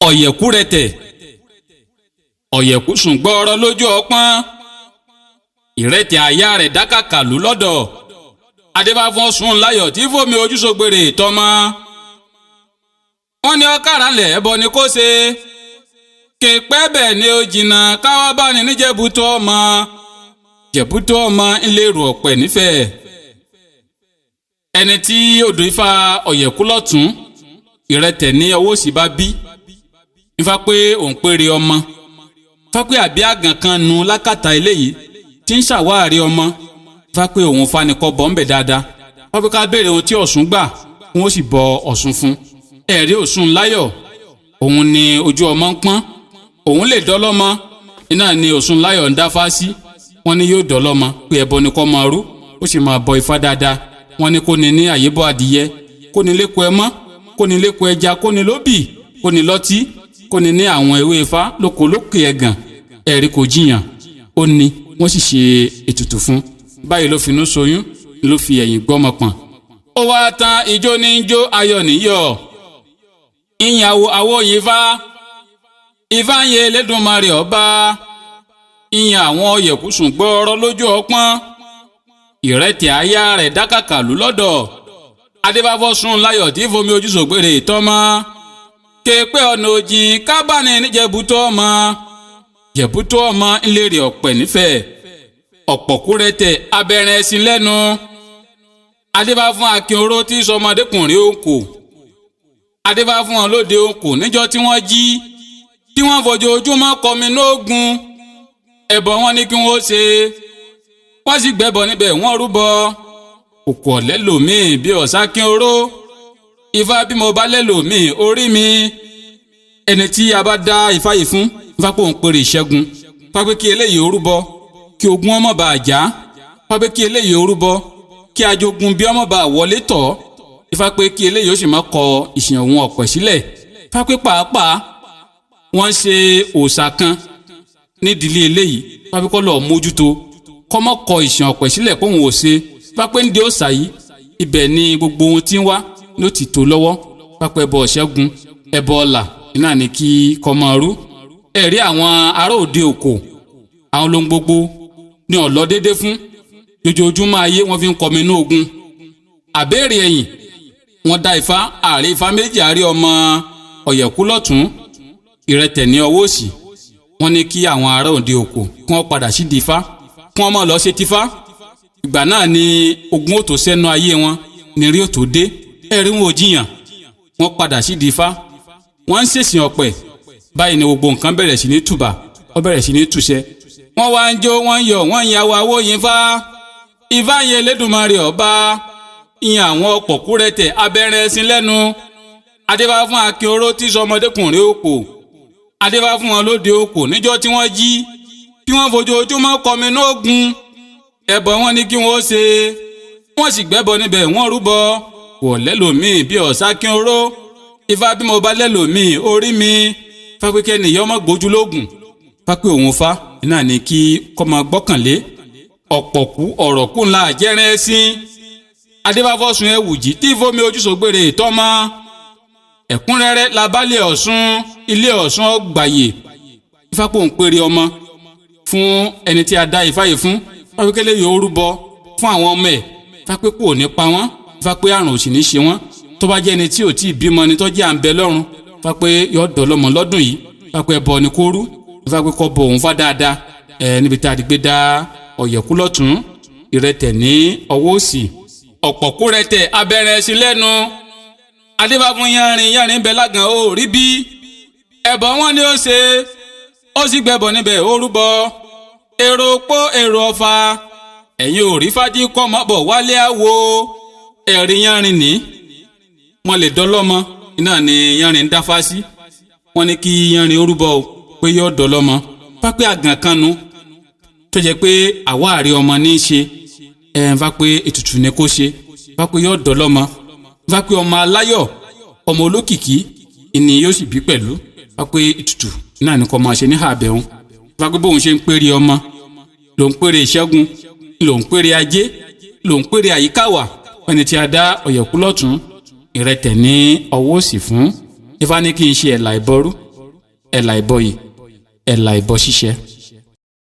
ọ̀yẹ̀kú rẹtẹ̀ ọ̀yẹ̀kú sùn gbọ́ọ̀rọ̀ lójú ọpọ́n ìrẹtẹ̀ àyà rẹ̀ dákàkà lù lọ́dọ̀ adébáfọ́n sùn láyọ̀ tí fòmí ojúṣogbèrè tọmọ wọ́n ní ọkàrà lẹ̀ ẹbọ ni kò ṣe kèpẹ́ bẹ́ẹ̀ ni ó jìnnà káwọ́ bá ní níjẹ̀bútọ́ ọmọ jẹ̀bútọ́ ọmọ ńlẹ́rù ọ̀pẹ̀ nífẹ̀ẹ́ ẹni tí odò ifá ọ̀yẹ̀kú lọ́tún ìrẹtẹ̀ ní ọwọ́ òsì bá bí ifá pé òun péré ọmọ ifá pé àbí àgàn kan nu lákàtà eléyìí tí ń ṣàwárí ọmọ ifá pé òun fanikọ́ bọ́ ń bẹ̀ dáadáa ifá pé ká béèrè ohun tí Ọ̀ṣun gbà wọ́n sì bọ Ọ̀ṣun fún ẹ̀rí Ọ̀ṣun láyọ̀ òun ni ojú ọmọ ń pọ́n òun lè dọ́lọ́mọ iná ni Ọ̀ṣun láyọ̀ ń dáfá sí wọ́n ní yóò dọ́lọ́mọ pé ẹbọ ni kó máa rú ó sì máa bọ ifá dáadáa wọ́n ní kó ní àyébọ̀ adìyẹ kó ní lẹ́kọ̀ọ́ ẹmọ́ kó ní lẹ́kọ̀ọ́ ẹja kó ní lóbì kó ní lọ́tí kó ní àwọn ewé ifá lóko lókè ẹ̀gàn ẹ̀rí kò jiyàn ó ní wọ́n sì ṣe ètùtù fún báyìí ló finú ṣoyún ló fi ẹ̀yìn gbọ́mọ pọ̀n. ó wá tán ijó ní jó ayọ̀ níyọ̀ ìyàwó àwòyìn ifá ń yẹ Elédùmarè ọba ìyàn àwọn ọ̀yẹ̀kú sùn gbọ́ọ̀rọ̀ lójú ọpọ́n ìrẹtẹ̀ àyà rẹ̀ dákàkà lù lọ́dọ̀ adébáfọ́ sùn láyọ̀ tí fomi ojúṣògbèrè tọ́mọ kéèpé ọ̀nà òjìn kábàánì níjẹ̀bútọ́ ọmọ jẹ̀bútọ́ ọmọ ńlẹ́rì ọ̀pẹ̀ nífẹ̀ẹ́ ọ̀pọ̀kúrẹ́tẹ̀ abẹ́rẹ́ ẹṣin lẹ́nu adébáfún akínoró tí sọmọdékùnrin òǹkò adébáfún ọlọ́dẹ òǹkò níjọ́ tí wọ́n jí tí wọ́n fojoojúmọ́ kọminú ogun ẹbọ wọn ní kí wọ́n ṣe wọ́n sì gbẹ́bọ níbẹ̀ wọ́n rúbọ òkú ọ̀lẹ́ lòmíì bí ọ̀sákín oró ifá bí mo bá lẹ́lòmíì orí mi ẹni tí a bá dá ifá yìí fún ifá pò ń pèrè ìṣẹ́gun pápẹ́ kí eléyìí orúbọ kí ogun ọmọ bá jà pápẹ́ kí eléyìí orúbọ kí ajogun bí ọmọ bá wọlé tọ̀ ifá pé kí eléyìí ó sì má kọ ìsìn òun ọ̀pẹ̀ sílẹ̀ pápẹ́ pàápàá wọ́n ṣe òòṣà kan nídìílé eléyìí pápẹ́ kọ́ lọ́ọ́ mójútó kọ́mọ́ kọ ìsìn ọ̀pẹ̀ sílẹ̀ kóhun ò ṣe pápẹ́ ń di òòṣà yìí ibẹ̀ ni gbogbo ohun tí ń wá ló ti tó lọ́wọ́ pápẹ́ ẹbọ ọ̀ṣẹ́gun ẹbọ ọ̀là iná ní kí kọ́ máa rú ẹ̀rí àwọn ará òde òkò àwọn lohun gbogbo ní ọ̀lọ́ déédéé fún lójoojúmọ́ ayé wọ́n fi ń kọminú ogun àbẹ́rẹ́ ẹ̀yìn wọ́n dá ifá ààrẹ ifá méjì àárẹ̀ ọmọ ọ̀yẹ̀kú lọ́tún ìrẹtẹ̀ ní ọwọ́ òsì wọ́n ní kí àwọn ará òde òkò kí wọ́n padà sídìí ifá kí wọ́n máa lọ ṣe tífá ìgbà náà ni ogun ó tó sẹ́nu ayé wọn ní rí ó tó dé ẹ̀rí wọn ò jiyàn wọ́n padà sídìí ifá wọ́n ń ṣèsìn ọ̀pẹ̀ báyìí ni gbogbo nǹkan bẹ̀rẹ̀ sí ní tùbà wọ́n bẹ̀rẹ̀ sí ní túṣẹ́ wọ́n wá ń jó wọ́n ń yọ̀ wọ́n ń yàwó awóyin ifá yẹ Elédùmarè ọba ìyẹn àwọn ọ̀pọ̀kúrẹ́tẹ̀ abẹ́rẹ́ ẹṣin lẹ́nu adébáfún akínoró tí sọmọdékùnrin òkò adébáfún wọn lóde òkò níjọ́ tí wọ́n jí tí wọ́n fojoojúmọ́ kọminú ogun ẹbọ wọn ní kí wọ́n ṣe wọ́n sì gbẹ́bọ níbẹ̀ wọ́n rúbọ wọ̀ lẹ́lòmíì bí ọ̀sákínoró ifá bí mo bá lẹ́lòmíì orí mi fápẹ́kẹ́ nìyẹn ọmọ gbójú lógún fápẹ́ òun fa iná ní kí kọ́ máa gbọ́kànlé ọ̀pọ̀kú ọ̀rọ̀ kù ńlá jẹ́rẹ́ ẹṣin adébáfọ́sùn ẹ̀wùjì tí fomi ojúṣògbèrè tọ́mọ ẹ̀kúnrẹ́rẹ́ labalẹ̀ Ọ̀ṣun ilé Ọ̀ṣun ọgbàyè ifá pò ń pèrè ọmọ fún ẹni tí a dá ifá yìí fún fápẹ́kẹ́lẹ́ yóò rúbọ fún àwọn ọmọ ẹ̀ fápẹ́ kò ní pa wọ́n fápẹ́ àrùn òsì ní ṣe wọ́n tó bá jẹ́ ẹni tí ò tí ì bímọ ni tó jẹ́ à ń bẹ lọ́run fápẹ́ yóò dọ̀lọ́mọ lọ́dún yìí fápẹ́ ẹbọ ni kó rú fápẹ́ kọ́ bọ òun fá dáadáa níbi tá a ti gbé dá ọ̀yẹ̀kú lọ́tún ìrẹtẹ̀ ní ọwọ́ òsì ọ̀pọ̀kúrẹ́tẹ̀ abẹ́rẹ́ ẹṣin lẹ́nu adébáfún yanrin bẹ lágàn ó rí bí ẹbọ wọn ni ó ṣe ó sì gbẹbọ níbẹ̀ ó rúbọ èrò pó èrò ọfà ẹ̀yin ò rí fájí kọ́ mọ́ bọ̀ wálé àwo ẹ̀rí yanrin ní wọn lè dọ́lọ́mọ iná ni yanrin ń dáfá sí wọn ní kí yanrin ó rúbọ pé yóò dọ́lọ́mọ pápẹ́ àgàn kanu tó jẹ́ pé àwáàrí ọmọ ní í ṣe va pé ètùtù ni kó ṣe va pé yóò dọ́lọ́mọ va pé ọmọ aláyọ̀ ọmọ olókìkí ìní yóò sì bí pẹ̀lú va pé ètùtù náà ni kò máa ṣe ní àbẹ̀hún va pé bóun ṣe ń pèrè ọmọ ló ń pèrè ìṣẹ́gun ló ń pèrè ajé ló ń pèrè àyíkáwà ẹni tí a dá ọ̀yẹ̀kú lọ́tún ìrẹtẹ̀ ní ọwọ́ òsì fún ifá ní kí n ṣe ẹ̀là ìbọrú ẹ̀là ìbọyè ẹ̀là ìbọ ṣíṣẹ́.